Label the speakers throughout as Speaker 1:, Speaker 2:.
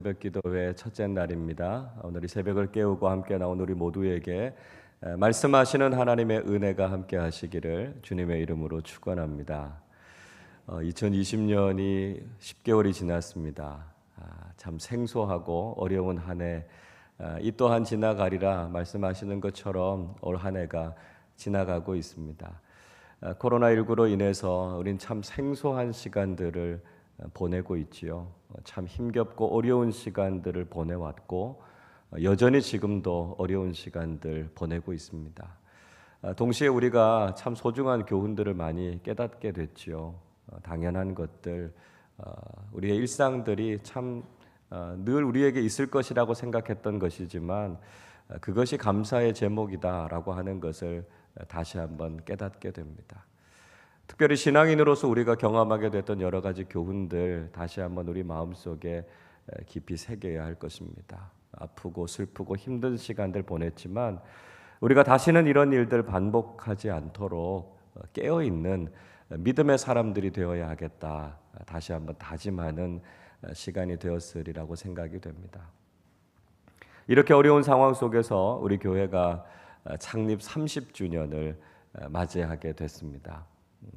Speaker 1: 새벽 기도회 첫째 날입니다. 오늘 이 새벽을 깨우고 함께 나온 우리 모두에게 말씀하시는 하나님의 은혜가 함께 하시기를 주님의 이름으로 축원합니다. 2020년이 10개월이 지났습니다. 참 생소하고 어려운 한 해, 이 또한 지나가리라 말씀하시는 것처럼 올 한 해가 지나가고 있습니다. 코로나19로 인해서 우린 참 생소한 시간들을 보내고 있지요. 참 힘겹고 어려운 시간들을 보내왔고 여전히 지금도 어려운 시간들 보내고 있습니다. 동시에 우리가 참 소중한 교훈들을 많이 깨닫게 됐지요. 당연한 것들, 우리의 일상들이 참 늘 우리에게 있을 것이라고 생각했던 것이지만 그것이 감사의 제목이다라고 하는 것을 다시 한번 깨닫게 됩니다. 특별히 신앙인으로서 우리가 경험하게 됐던 여러 가지 교훈들 다시 한번 우리 마음속에 깊이 새겨야 할 것입니다. 아프고 슬프고 힘든 시간들 보냈지만 우리가 다시는 이런 일들 반복하지 않도록 깨어있는 믿음의 사람들이 되어야 하겠다. 다시 한번 다짐하는 시간이 되었으리라고 생각이 됩니다. 이렇게 어려운 상황 속에서 우리 교회가 창립 30주년을 맞이하게 됐습니다.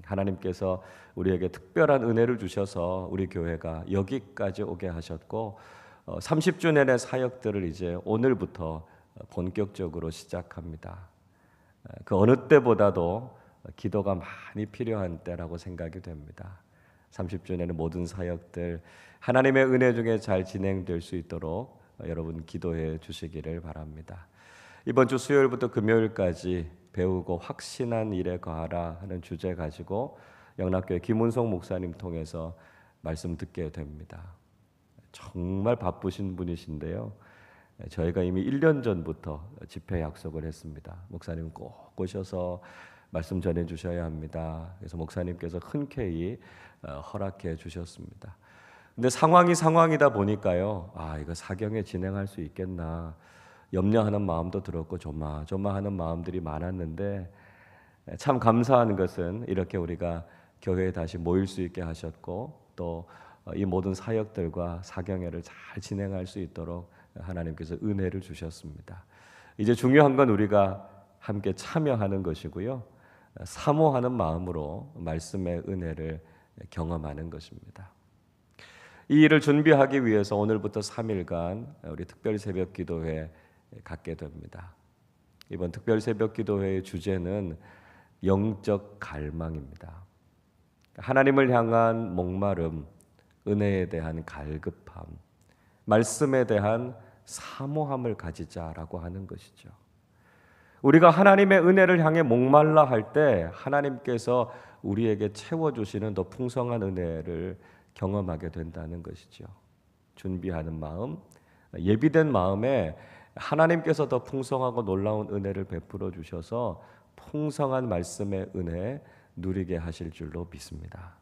Speaker 1: 하나님께서 우리에게 특별한 은혜를 주셔서 우리 교회가 여기까지 오게 하셨고 30주년의 사역들을 이제 오늘부터 본격적으로 시작합니다. 그 어느 때보다도 기도가 많이 필요한 때라고 생각이 됩니다. 30주년의 모든 사역들 하나님의 은혜 중에 잘 진행될 수 있도록 여러분 기도해 주시기를 바랍니다. 이번 주 수요일부터 금요일까지 배우고 확신한 일에 거하라 하는 주제 가지고 영락교회 김은송 목사님 통해서 말씀 듣게 됩니다. 정말 바쁘신 분이신데요. 저희가 이미 1년 전부터 집회 약속을 했습니다. 목사님 꼭 오셔서 말씀 전해 주셔야 합니다. 그래서 목사님께서 흔쾌히 허락해 주셨습니다. 근데 상황이 상황이다 보니까요. 이거 사경에 진행할 수 있겠나 염려하는 마음도 들었고 조마조마하는 마음들이 많았는데 참 감사한 것은 이렇게 우리가 교회에 다시 모일 수 있게 하셨고 또 이 모든 사역들과 사경회를 잘 진행할 수 있도록 하나님께서 은혜를 주셨습니다. 이제 중요한 건 우리가 함께 참여하는 것이고요. 사모하는 마음으로 말씀의 은혜를 경험하는 것입니다. 이 일을 준비하기 위해서 오늘부터 3일간 우리 특별 새벽 기도회 갖게 됩니다. 이번 특별 새벽 기도회의 주제는 영적 갈망입니다. 하나님을 향한 목마름, 은혜에 대한 갈급함, 말씀에 대한 사모함을 가지자라고 하는 것이죠. 우리가 하나님의 은혜를 향해 목말라 할 때 하나님께서 우리에게 채워주시는 더 풍성한 은혜를 경험하게 된다는 것이죠. 준비하는 마음, 예비된 마음에 하나님께서 더 풍성하고 놀라운 은혜를 베풀어 주셔서 풍성한 말씀의 은혜 누리게 하실 줄로 믿습니다.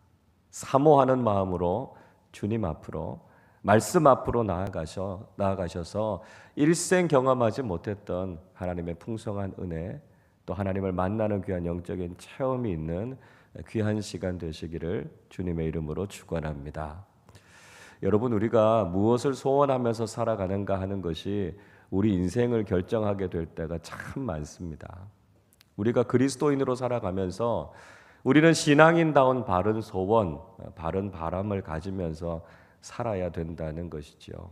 Speaker 1: 사모하는 마음으로 주님 앞으로 말씀 앞으로 나아가셔서 일생 경험하지 못했던 하나님의 풍성한 은혜 또 하나님을 만나는 귀한 영적인 체험이 있는 귀한 시간 되시기를 주님의 이름으로 축원합니다. 여러분 우리가 무엇을 소원하면서 살아가는가 하는 것이 우리 인생을 결정하게 될 때가 참 많습니다. 우리가 그리스도인으로 살아가면서 우리는 신앙인다운 바른 소원, 바른 바람을 가지면서 살아야 된다는 것이죠.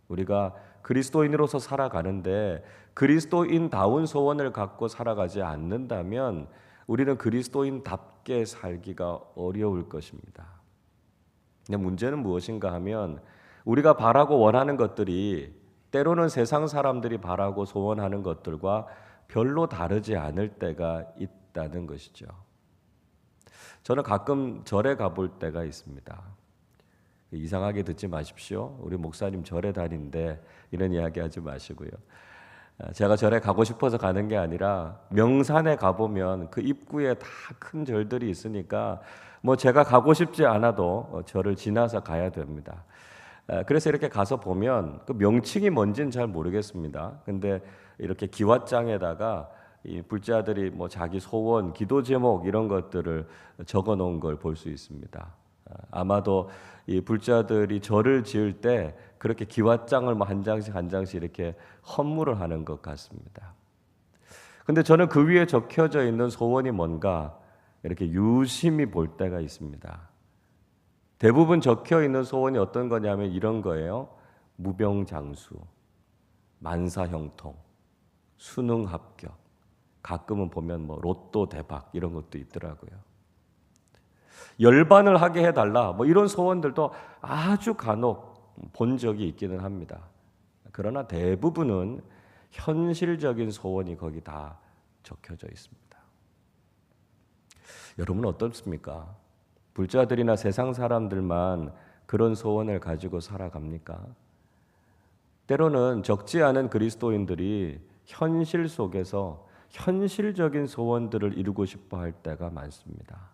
Speaker 1: 우리가 그리스도인으로서 살아가는데 그리스도인다운 소원을 갖고 살아가지 않는다면 우리는 그리스도인답게 살기가 어려울 것입니다. 근데 문제는 무엇인가 하면 우리가 바라고 원하는 것들이 때로는 세상 사람들이 바라고 소원하는 것들과 별로 다르지 않을 때가 있다는 것이죠. 저는 가끔 절에 가볼 때가 있습니다. 이상하게 듣지 마십시오. 우리 목사님 절에 다니는데 이런 이야기 하지 마시고요. 제가 절에 가고 싶어서 가는 게 아니라 명산에 가보면 그 입구에 다 큰 절들이 있으니까 뭐 제가 가고 싶지 않아도 절을 지나서 가야 됩니다. 그래서 이렇게 가서 보면 그 명칭이 뭔지는 잘 모르겠습니다. 근데 이렇게 기왓장에다가 이 불자들이 뭐 자기 소원, 기도 제목 이런 것들을 적어 놓은 걸 볼 수 있습니다. 아마도 이 불자들이 절을 지을 때 그렇게 기와장을 뭐 한 장씩 한 장씩 이렇게 헌물을 하는 것 같습니다. 근데 저는 그 위에 적혀져 있는 소원이 뭔가 이렇게 유심히 볼 때가 있습니다. 대부분 적혀 있는 소원이 어떤 거냐면 이런 거예요. 무병장수, 만사형통, 수능 합격, 가끔은 보면 뭐 로또 대박 이런 것도 있더라고요. 열반을 하게 해달라 뭐 이런 소원들도 아주 간혹 본 적이 있기는 합니다. 그러나 대부분은 현실적인 소원이 거기 다 적혀져 있습니다. 여러분은 어떻습니까? 불자들이나 세상 사람들만 그런 소원을 가지고 살아갑니까? 때로는 적지 않은 그리스도인들이 현실 속에서 현실적인 소원들을 이루고 싶어 할 때가 많습니다.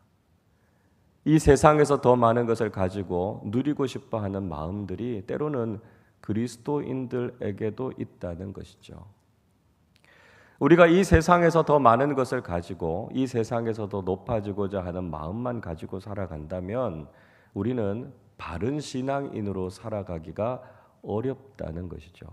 Speaker 1: 이 세상에서 더 많은 것을 가지고 누리고 싶어 하는 마음들이 때로는 그리스도인들에게도 있다는 것이죠. 우리가 이 세상에서 더 많은 것을 가지고 이 세상에서 더 높아지고자 하는 마음만 가지고 살아간다면 우리는 바른 신앙인으로 살아가기가 어렵다는 것이죠.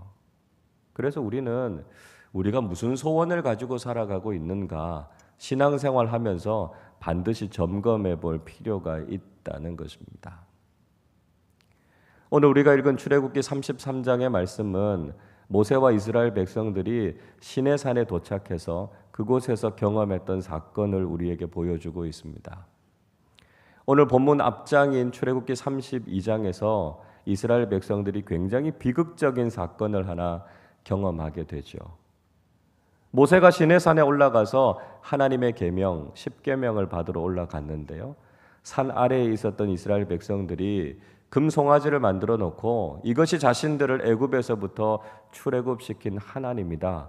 Speaker 1: 그래서 우리는 우리가 무슨 소원을 가지고 살아가고 있는가 신앙생활 하면서 반드시 점검해 볼 필요가 있다는 것입니다. 오늘 우리가 읽은 출애굽기 33장의 말씀은 모세와 이스라엘 백성들이 시내산에 도착해서 그곳에서 경험했던 사건을 우리에게 보여주고 있습니다. 오늘 본문 앞장인 출애굽기 32장에서 이스라엘 백성들이 굉장히 비극적인 사건을 하나 경험하게 되죠. 모세가 시내산에 올라가서 하나님의 계명, 10계명을 받으러 올라갔는데요. 산 아래에 있었던 이스라엘 백성들이 금송아지를 만들어 놓고 이것이 자신들을 애굽에서부터 출애굽시킨 하나님이다.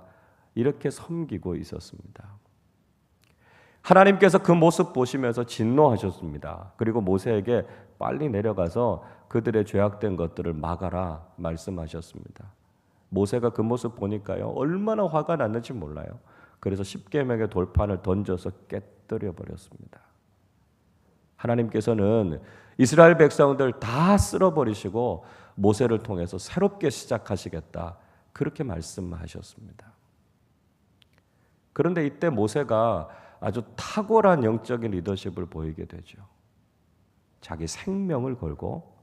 Speaker 1: 이렇게 섬기고 있었습니다. 하나님께서 그 모습 보시면서 진노하셨습니다. 그리고 모세에게 빨리 내려가서 그들의 죄악된 것들을 막아라 말씀하셨습니다. 모세가 그 모습 보니까요 얼마나 화가 났는지 몰라요. 그래서 10계명의 돌판을 던져서 깨뜨려 버렸습니다. 하나님께서는 이스라엘 백성들 다 쓸어버리시고 모세를 통해서 새롭게 시작하시겠다 그렇게 말씀하셨습니다. 그런데 이때 모세가 아주 탁월한 영적인 리더십을 보이게 되죠. 자기 생명을 걸고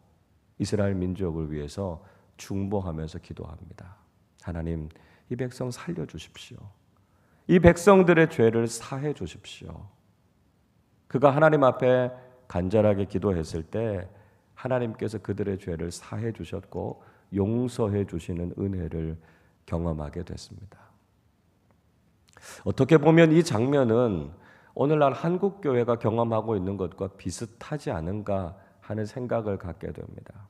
Speaker 1: 이스라엘 민족을 위해서 중보하면서 기도합니다. 하나님, 이 백성 살려주십시오. 이 백성들의 죄를 사해 주십시오. 그가 하나님 앞에 간절하게 기도했을 때 하나님께서 그들의 죄를 사해 주셨고 용서해 주시는 은혜를 경험하게 됐습니다. 어떻게 보면 이 장면은 오늘날 한국 교회가 경험하고 있는 것과 비슷하지 않은가 하는 생각을 갖게 됩니다.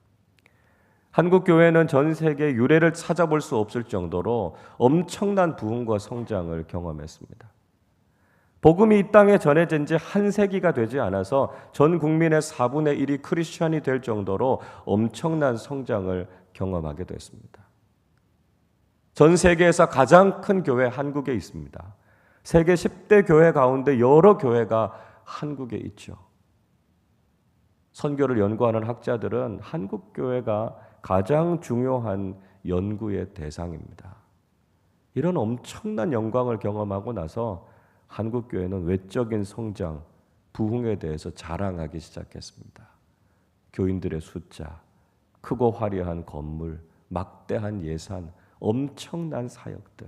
Speaker 1: 한국 교회는 전 세계 유래를 찾아볼 수 없을 정도로 엄청난 부흥과 성장을 경험했습니다. 복음이 이 땅에 전해진 지 한 세기가 되지 않아서 전 국민의 4분의 1이 크리스천이 될 정도로 엄청난 성장을 경험하게 됐습니다. 전 세계에서 가장 큰 교회 한국에 있습니다. 세계 10대 교회 가운데 여러 교회가 한국에 있죠. 선교를 연구하는 학자들은 한국 교회가 가장 중요한 연구의 대상입니다. 이런 엄청난 영광을 경험하고 나서 한국 교회는 외적인 성장, 부흥에 대해서 자랑하기 시작했습니다. 교인들의 숫자, 크고 화려한 건물, 막대한 예산, 엄청난 사역들.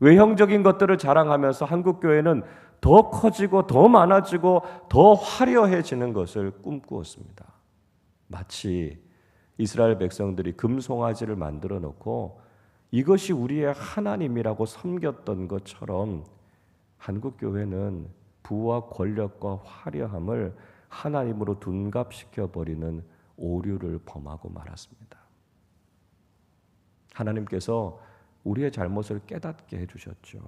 Speaker 1: 외형적인 것들을 자랑하면서 한국 교회는 더 커지고 더 많아지고 더 화려해지는 것을 꿈꾸었습니다. 마치 이스라엘 백성들이 금송아지를 만들어 놓고 이것이 우리의 하나님이라고 섬겼던 것처럼 한국 교회는 부와 권력과 화려함을 하나님으로 둔갑시켜 버리는 오류를 범하고 말았습니다. 하나님께서 우리의 잘못을 깨닫게 해주셨죠.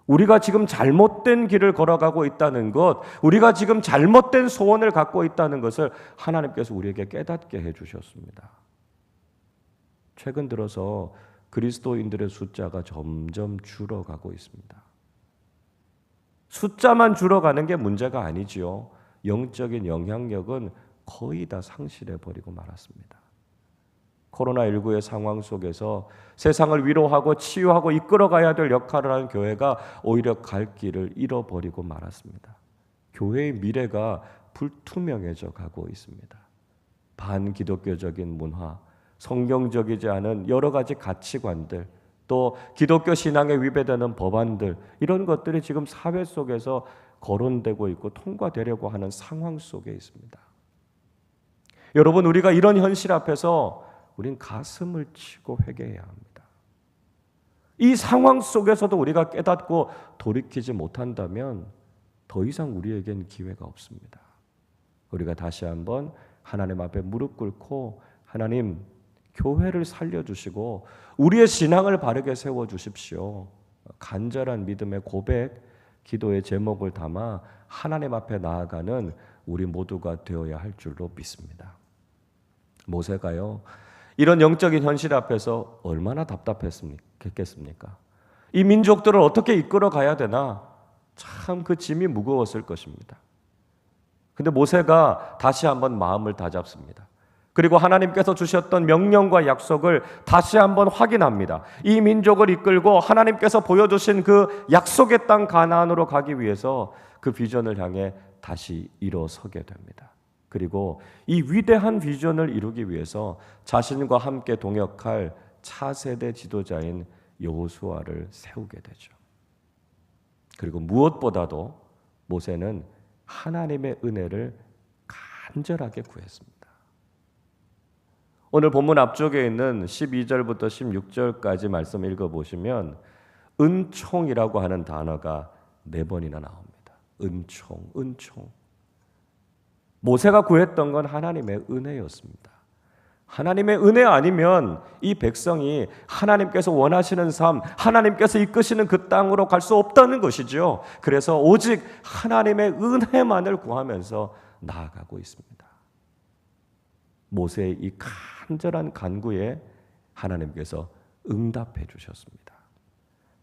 Speaker 1: 우리가 지금 잘못된 길을 걸어가고 있다는 것, 우리가 지금 잘못된 소원을 갖고 있다는 것을 하나님께서 우리에게 깨닫게 해주셨습니다. 최근 들어서 그리스도인들의 숫자가 점점 줄어가고 있습니다. 숫자만 줄어가는 게 문제가 아니지요. 영적인 영향력은 거의 다 상실해 버리고 말았습니다. 코로나19의 상황 속에서 세상을 위로하고 치유하고 이끌어가야 될 역할을 하는 교회가 오히려 갈 길을 잃어버리고 말았습니다. 교회의 미래가 불투명해져 가고 있습니다. 반기독교적인 문화, 성경적이지 않은 여러 가지 가치관들, 또 기독교 신앙에 위배되는 법안들, 이런 것들이 지금 사회 속에서 거론되고 있고 통과되려고 하는 상황 속에 있습니다. 여러분, 우리가 이런 현실 앞에서 우린 가슴을 치고 회개해야 합니다. 이 상황 속에서도 우리가 깨닫고 돌이키지 못한다면 더 이상 우리에겐 기회가 없습니다. 우리가 다시 한번 하나님 앞에 무릎 꿇고 하나님, 교회를 살려주시고 우리의 신앙을 바르게 세워주십시오. 간절한 믿음의 고백, 기도의 제목을 담아 하나님 앞에 나아가는 우리 모두가 되어야 할 줄로 믿습니다. 모세가요, 이런 영적인 현실 앞에서 얼마나 답답했겠습니까? 이 민족들을 어떻게 이끌어 가야 되나? 참 그 짐이 무거웠을 것입니다. 근데 모세가 다시 한번 마음을 다잡습니다. 그리고 하나님께서 주셨던 명령과 약속을 다시 한번 확인합니다. 이 민족을 이끌고 하나님께서 보여주신 그 약속의 땅 가나안으로 가기 위해서 그 비전을 향해 다시 일어서게 됩니다. 그리고 이 위대한 비전을 이루기 위해서 자신과 함께 동역할 차세대 지도자인 여호수아를 세우게 되죠. 그리고 무엇보다도 모세는 하나님의 은혜를 간절하게 구했습니다. 오늘 본문 앞쪽에 있는 12절부터 16절까지 말씀 읽어보시면 은총이라고 하는 단어가 4번이나 나옵니다. 은총. 모세가 구했던 건 하나님의 은혜였습니다. 하나님의 은혜 아니면 이 백성이 하나님께서 원하시는 삶, 하나님께서 이끄시는 그 땅으로 갈 수 없다는 것이죠. 그래서 오직 하나님의 은혜만을 구하면서 나아가고 있습니다. 모세의 이 간절한 간구에 하나님께서 응답해 주셨습니다.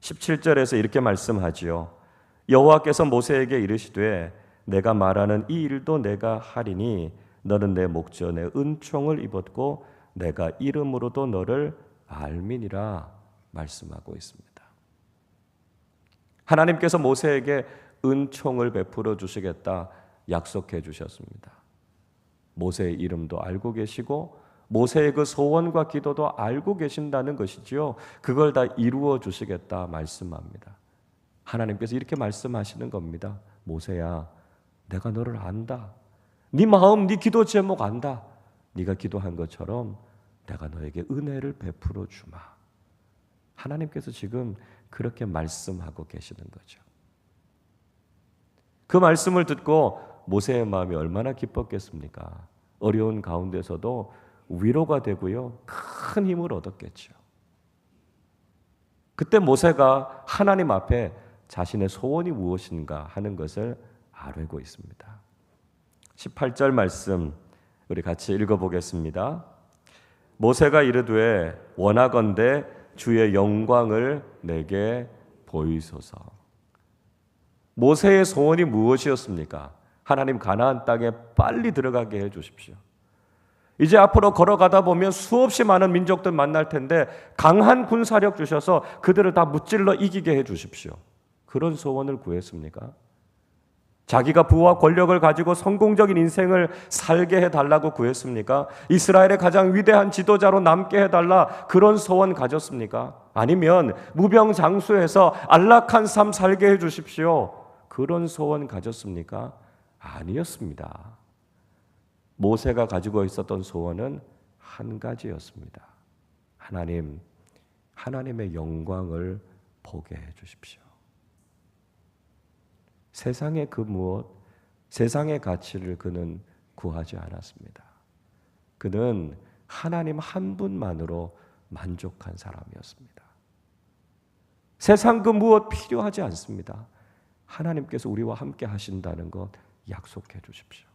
Speaker 1: 17절에서 이렇게 말씀하지요. 여호와께서 모세에게 이르시되 내가 말하는 이 일도 내가 하리니 너는 내 목전에 은총을 입었고 내가 이름으로도 너를 알미니라 말씀하고 있습니다. 하나님께서 모세에게 은총을 베풀어 주시겠다 약속해 주셨습니다. 모세의 이름도 알고 계시고 모세의 그 소원과 기도도 알고 계신다는 것이지요. 그걸 다 이루어 주시겠다 말씀합니다. 하나님께서 이렇게 말씀하시는 겁니다. 모세야, 내가 너를 안다. 네 마음, 네 기도 제목 안다. 네가 기도한 것처럼 내가 너에게 은혜를 베풀어 주마. 하나님께서 지금 그렇게 말씀하고 계시는 거죠. 그 말씀을 듣고 모세의 마음이 얼마나 기뻤겠습니까? 어려운 가운데서도 위로가 되고요, 큰 힘을 얻었겠죠. 그때 모세가 하나님 앞에 자신의 소원이 무엇인가 하는 것을 아뢰고 있습니다. 18절 말씀 우리 같이 읽어보겠습니다. 모세가 이르되 원하건대 주의 영광을 내게 보이소서. 모세의 소원이 무엇이었습니까? 하나님 가나안 땅에 빨리 들어가게 해 주십시오. 이제 앞으로 걸어가다 보면 수없이 많은 민족들 만날 텐데 강한 군사력 주셔서 그들을 다 무찔러 이기게 해 주십시오. 그런 소원을 구했습니까? 자기가 부와 권력을 가지고 성공적인 인생을 살게 해달라고 구했습니까? 이스라엘의 가장 위대한 지도자로 남게 해달라 그런 소원 가졌습니까? 아니면 무병장수해서 안락한 삶 살게 해주십시오. 그런 소원 가졌습니까? 아니었습니다. 모세가 가지고 있었던 소원은 한 가지였습니다. 하나님, 하나님의 영광을 보게 해주십시오. 세상의 그 무엇, 세상의 가치를 그는 구하지 않았습니다. 그는 하나님 한 분만으로 만족한 사람이었습니다. 세상 그 무엇 필요하지 않습니다. 하나님께서 우리와 함께 하신다는 것 약속해 주십시오.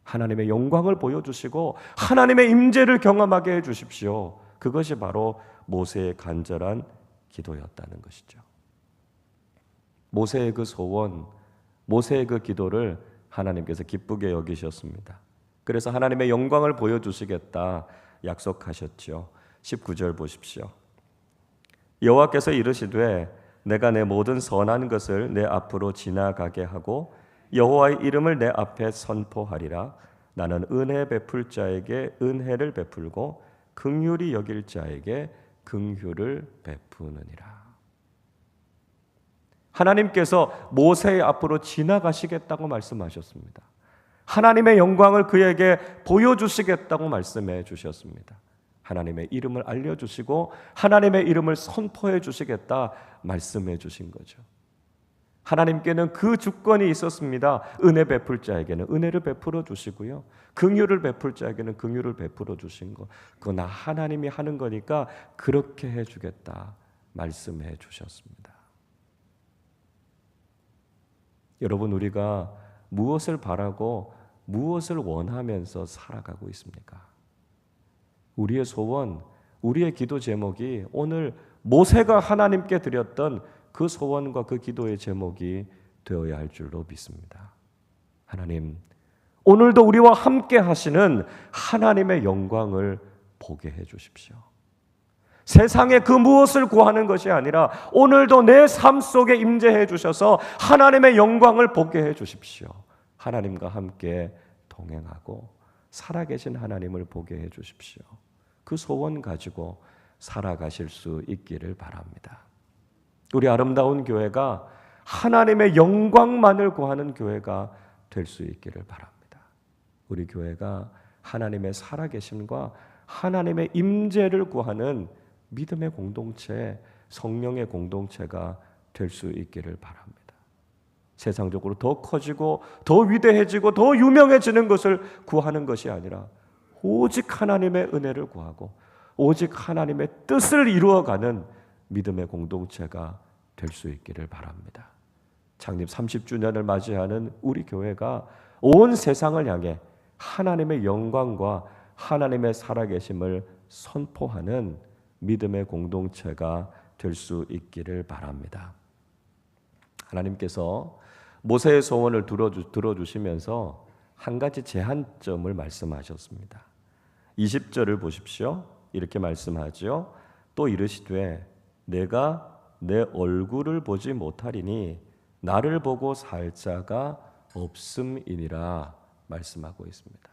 Speaker 1: 하나님의 영광을 보여주시고 하나님의 임재를 경험하게 해주십시오. 그것이 바로 모세의 간절한 기도였다는 것이죠. 모세의 그 소원, 모세의 그 기도를 하나님께서 기쁘게 여기셨습니다. 그래서 하나님의 영광을 보여주시겠다 약속하셨죠. 19절 보십시오. 여호와께서 이르시되 내가 내 모든 선한 것을 내 앞으로 지나가게 하고 여호와의 이름을 내 앞에 선포하리라. 나는 은혜 베풀 자에게 은혜를 베풀고 긍휼히 여길 자에게 긍휼을 베푸느니라. 하나님께서 모세의 앞으로 지나가시겠다고 말씀하셨습니다. 하나님의 영광을 그에게 보여주시겠다고 말씀해 주셨습니다. 하나님의 이름을 알려주시고 하나님의 이름을 선포해 주시겠다 말씀해 주신 거죠. 하나님께는 그 주권이 있었습니다. 은혜 베풀 자에게는 은혜를 베풀어 주시고요, 긍휼을 베풀 자에게는 긍휼을 베풀어 주신 거, 그거 나 하나님이 하는 거니까 그렇게 해주겠다 말씀해 주셨습니다. 여러분, 우리가 무엇을 바라고 무엇을 원하면서 살아가고 있습니까? 우리의 소원, 우리의 기도 제목이 오늘 모세가 하나님께 드렸던 그 소원과 그 기도의 제목이 되어야 할 줄로 믿습니다. 하나님, 오늘도 우리와 함께 하시는 하나님의 영광을 보게 해 주십시오. 세상의 그 무엇을 구하는 것이 아니라 오늘도 내 삶 속에 임재해 주셔서 하나님의 영광을 보게 해 주십시오. 하나님과 함께 동행하고 살아계신 하나님을 보게 해 주십시오. 그 소원 가지고 살아가실 수 있기를 바랍니다. 우리 아름다운 교회가 하나님의 영광만을 구하는 교회가 될 수 있기를 바랍니다. 우리 교회가 하나님의 살아계심과 하나님의 임재를 구하는 믿음의 공동체, 성령의 공동체가 될 수 있기를 바랍니다. 세상적으로 더 커지고 더 위대해지고 더 유명해지는 것을 구하는 것이 아니라 오직 하나님의 은혜를 구하고 오직 하나님의 뜻을 이루어가는 믿음의 공동체가 될 수 있기를 바랍니다. 창립 30주년을 맞이하는 우리 교회가 온 세상을 향해 하나님의 영광과 하나님의 살아계심을 선포하는 믿음의 공동체가 될 수 있기를 바랍니다. 하나님께서 모세의 소원을 들어주시면서 한 가지 제한점을 말씀하셨습니다. 20절을 보십시오. 이렇게 말씀하죠. 또 이르시되 내가 내 얼굴을 보지 못하리니 나를 보고 살 자가 없음이니라 말씀하고 있습니다.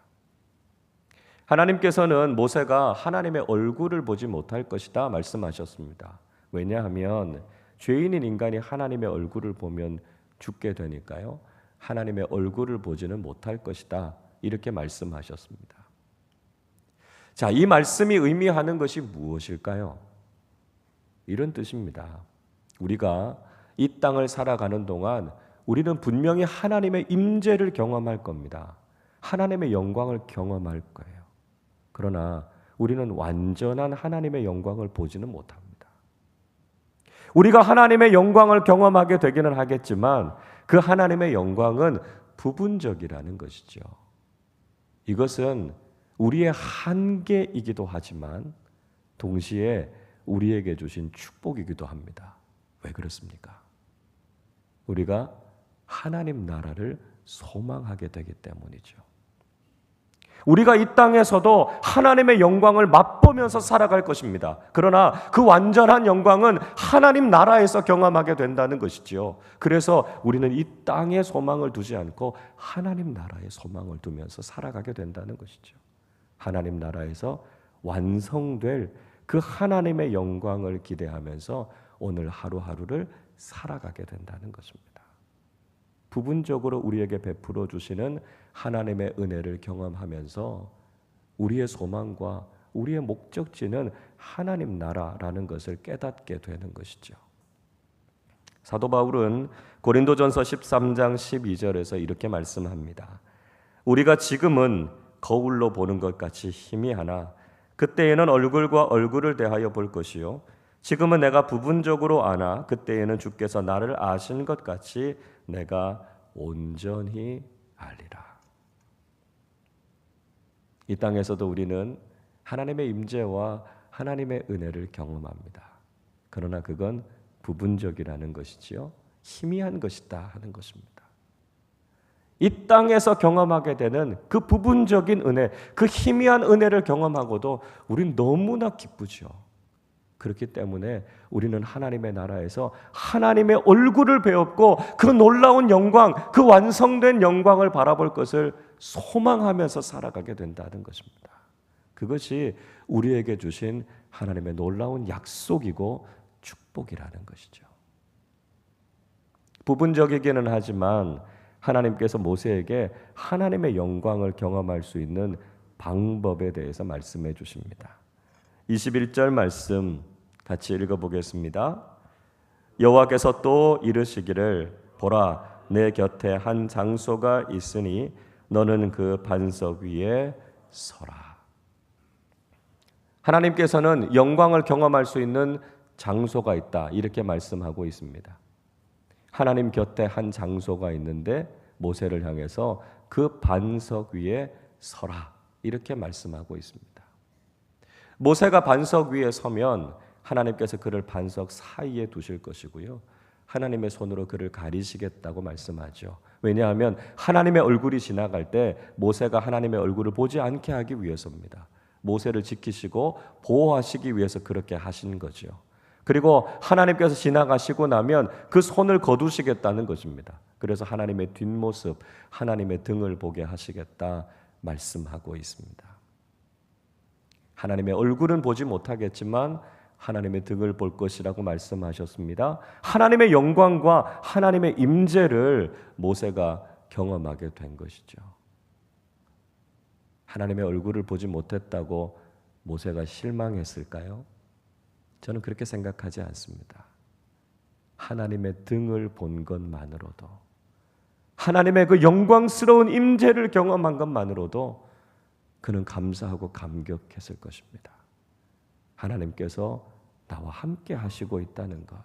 Speaker 1: 하나님께서는 모세가 하나님의 얼굴을 보지 못할 것이다 말씀하셨습니다. 왜냐하면 죄인인 인간이 하나님의 얼굴을 보면 죽게 되니까요. 하나님의 얼굴을 보지는 못할 것이다 이렇게 말씀하셨습니다. 자, 이 말씀이 의미하는 것이 무엇일까요? 이런 뜻입니다. 우리가 이 땅을 살아가는 동안 우리는 분명히 하나님의 임재를 경험할 겁니다. 하나님의 영광을 경험할 거예요. 그러나 우리는 완전한 하나님의 영광을 보지는 못합니다. 우리가 하나님의 영광을 경험하게 되기는 하겠지만 그 하나님의 영광은 부분적이라는 것이죠. 이것은 우리의 한계이기도 하지만 동시에 우리에게 주신 축복이기도 합니다. 왜 그렇습니까? 우리가 하나님 나라를 소망하게 되기 때문이죠. 우리가 이 땅에서도 하나님의 영광을 맛보면서 살아갈 것입니다. 그러나 그 완전한 영광은 하나님 나라에서 경험하게 된다는 것이지요. 그래서 우리는 이 땅에 소망을 두지 않고 하나님 나라에 소망을 두면서 살아가게 된다는 것이죠. 하나님 나라에서 완성될 그 하나님의 영광을 기대하면서 오늘 하루하루를 살아가게 된다는 것입니다. 부분적으로 우리에게 베풀어 주시는 하나님의 은혜를 경험하면서 우리의 소망과 우리의 목적지는 하나님 나라라는 것을 깨닫게 되는 것이죠. 사도 바울은 고린도전서 13장 12절에서 이렇게 말씀합니다. 우리가 지금은 거울로 보는 것 같이 희미하나 그때에는 얼굴과 얼굴을 대하여 볼 것이요 지금은 내가 부분적으로 아나 그때에는 주께서 나를 아신 것 같이 내가 온전히 알리라. 이 땅에서도 우리는 하나님의 임재와 하나님의 은혜를 경험합니다. 그러나 그건 부분적이라는 것이지요. 희미한 것이다 하는 것입니다. 이 땅에서 경험하게 되는 그 부분적인 은혜, 그 희미한 은혜를 경험하고도 우린 너무나 기쁘죠. 그렇기 때문에 우리는 하나님의 나라에서 하나님의 얼굴을 배웠고 그 놀라운 영광, 그 완성된 영광을 바라볼 것을 소망하면서 살아가게 된다는 것입니다. 그것이 우리에게 주신 하나님의 놀라운 약속이고 축복이라는 것이죠. 부분적이기는 하지만 하나님께서 모세에게 하나님의 영광을 경험할 수 있는 방법에 대해서 말씀해 주십니다. 21절 말씀 같이 읽어보겠습니다. 여호와께서 또 이르시기를 보라 내 곁에 한 장소가 있으니 너는 그 반석 위에 서라. 하나님께서는 영광을 경험할 수 있는 장소가 있다 이렇게 말씀하고 있습니다. 하나님 곁에 한 장소가 있는데 모세를 향해서 그 반석 위에 서라 이렇게 말씀하고 있습니다. 모세가 반석 위에 서면 하나님께서 그를 반석 사이에 두실 것이고요. 하나님의 손으로 그를 가리시겠다고 말씀하죠. 왜냐하면 하나님의 얼굴이 지나갈 때 모세가 하나님의 얼굴을 보지 않게 하기 위해서입니다. 모세를 지키시고 보호하시기 위해서 그렇게 하신 거죠. 그리고 하나님께서 지나가시고 나면 그 손을 거두시겠다는 것입니다. 그래서 하나님의 뒷모습, 하나님의 등을 보게 하시겠다 말씀하고 있습니다. 하나님의 얼굴은 보지 못하겠지만 하나님의 등을 볼 것이라고 말씀하셨습니다. 하나님의 영광과 하나님의 임재를 모세가 경험하게 된 것이죠. 하나님의 얼굴을 보지 못했다고 모세가 실망했을까요? 저는 그렇게 생각하지 않습니다. 하나님의 등을 본 것만으로도, 하나님의 그 영광스러운 임재를 경험한 것만으로도 그는 감사하고 감격했을 것입니다. 하나님께서 나와 함께 하시고 있다는 것,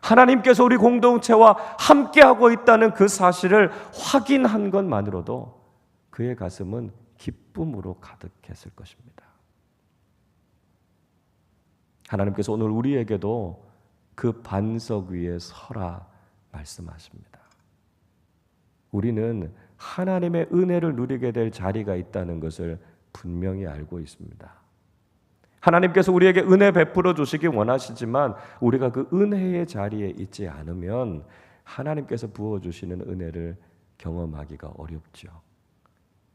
Speaker 1: 하나님께서 우리 공동체와 함께하고 있다는 그 사실을 확인한 것만으로도 그의 가슴은 기쁨으로 가득했을 것입니다. 하나님께서 오늘 우리에게도 그 반석 위에 서라 말씀하십니다. 우리는 하나님의 은혜를 누리게 될 자리가 있다는 것을 분명히 알고 있습니다. 하나님께서 우리에게 은혜 베풀어 주시기 원하시지만 우리가 그 은혜의 자리에 있지 않으면 하나님께서 부어주시는 은혜를 경험하기가 어렵죠.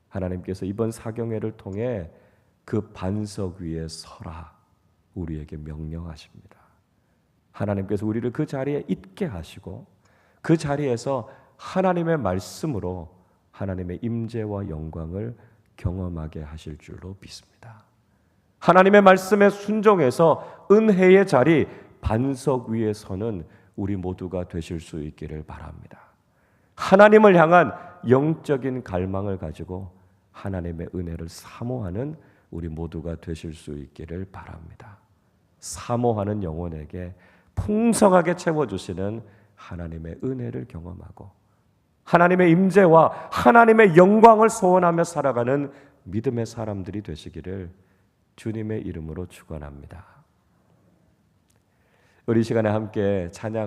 Speaker 1: 하나님께서 이번 사경회를 통해 그 반석 위에 서라 우리에게 명령하십니다. 하나님께서 우리를 그 자리에 있게 하시고 그 자리에서 하나님의 말씀으로 하나님의 임재와 영광을 경험하게 하실 줄로 믿습니다. 하나님의 말씀에 순종해서 은혜의 자리 반석 위에 서는 우리 모두가 되실 수 있기를 바랍니다. 하나님을 향한 영적인 갈망을 가지고 하나님의 은혜를 사모하는 우리 모두가 되실 수 있기를 바랍니다. 사모하는 영혼에게 풍성하게 채워주시는 하나님의 은혜를 경험하고 하나님의 임재와 하나님의 영광을 소원하며 살아가는 믿음의 사람들이 되시기를 주님의 이름으로 축원합니다. 우리 시간에 함께 찬양하겠습니다.